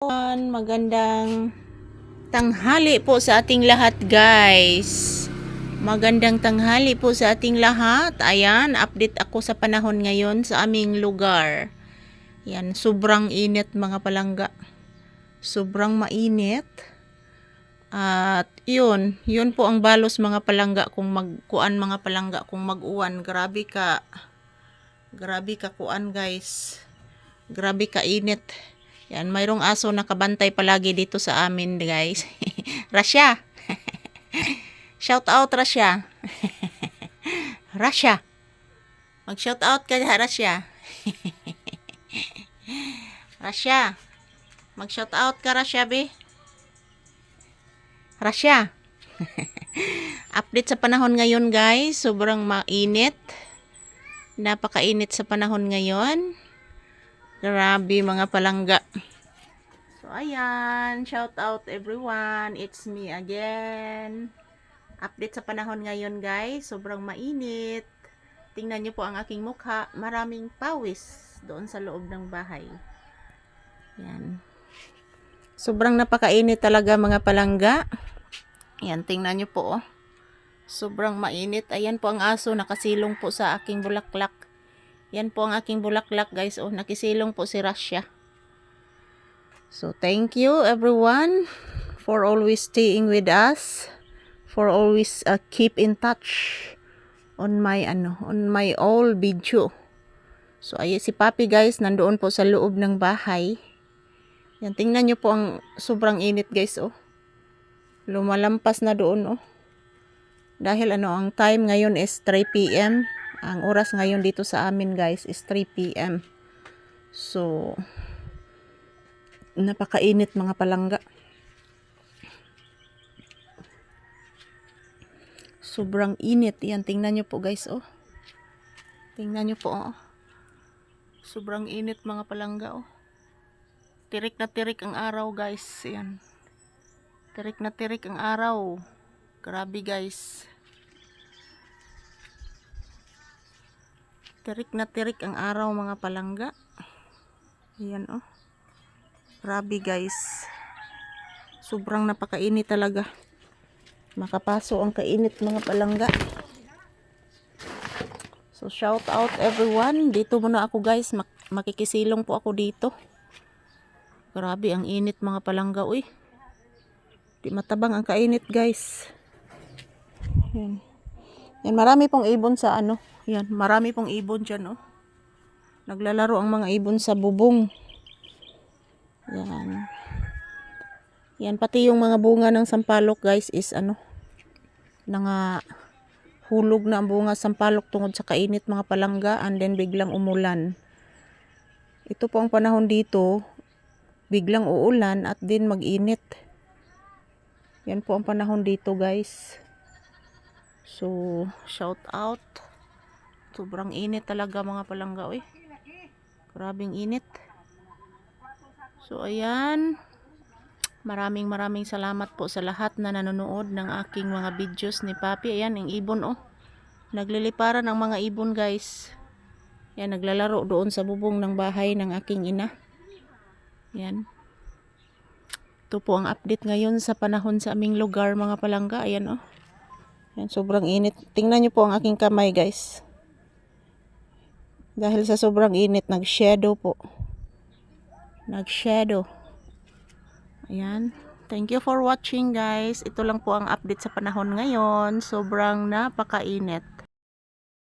Magandang tanghali po sa ating lahat, guys. Magandang tanghali po sa ating lahat. Ayan, update ako sa panahon ngayon sa aming lugar. Yan, sobrang init mga palangga. Sobrang mainit. At yun po ang balos mga palangga kung magkuan mga palangga kung mag-uwan. Grabe ka kuan, guys. Grabe ka init. Yan, mayroong aso nakabantay palagi dito sa amin, guys. Rasya. Shout out, Rasya. Rasya. Mag-shout out ka, Rasya. Rasya. Mag-shout out ka, Rasya, be. Rasya. Update sa panahon ngayon, guys. Sobrang mainit. Napakainit sa panahon ngayon. Grabe mga palangga. So ayan, shout out everyone. It's me again. Update sa panahon ngayon, guys. Sobrang mainit. Tingnan niyo po ang aking mukha. Maraming pawis doon sa loob ng bahay. Yan. Sobrang napakainit talaga mga palangga. Yan, tingnan niyo po, oh. Sobrang mainit. Ayan po ang aso nakasilong po sa aking bulaklak. Yan po ang aking bulaklak, guys. Oh, nakisilong po si Rasya. So, thank you everyone for always staying with us. For always keep in touch on my all video. So, ay si Papi, guys, nandoon po sa loob ng bahay. Yan, tingnan niyo po ang sobrang init, guys, oh. Lumalampas na doon, oh. Dahil ang time ngayon is 3 PM. Ang oras ngayon dito sa amin, guys, is 3 PM. So, napakainit mga palangga. Sobrang init. Yan, tingnan nyo po, guys, oh. Tingnan nyo po, oh. Sobrang init mga palangga, oh. Tirik na tirik ang araw, guys. Yan. Tirik na tirik ang araw. Grabe, guys. Tirik na tirik ang araw mga palangga. Ayan, oh. Grabe, guys. Sobrang napakainit talaga. Makapaso ang kainit mga palangga. So shout out everyone. Dito muna ako, guys. Makikisilong po ako dito. Grabe ang init mga palangga, uy. Di matabang ang kainit, guys. Ayan. Yan, marami pong ibon sa yan, marami pong ibon dyan, oh. Naglalaro ang mga ibon sa bubong. Yan. Yan, pati yung mga bunga ng sampalok, guys, is hulog na ang bunga sampalok tungod sa kainit mga palangga, and then biglang umulan. Ito po ang panahon dito, biglang uulan at din mag-init. Yan po ang panahon dito, guys. So, shout out. Sobrang init talaga mga palangga, eh. Grabing init. So, ayan. Maraming salamat po sa lahat na nanonood ng aking mga videos ni Papi. Ayan, ang ibon, oh. Nagliliparan ang mga ibon, guys. Yan, naglalaro doon sa bubong ng bahay ng aking ina. Yan. Ito po ang update ngayon sa panahon sa aming lugar, mga palangga. Ayan, oh. Yan, sobrang init. Tingnan nyo po ang aking kamay, guys. Dahil sa sobrang init, nag-shadow po. Nag-shadow. Ayan. Thank you for watching, guys. Ito lang po ang update sa panahon ngayon. Sobrang napakainit.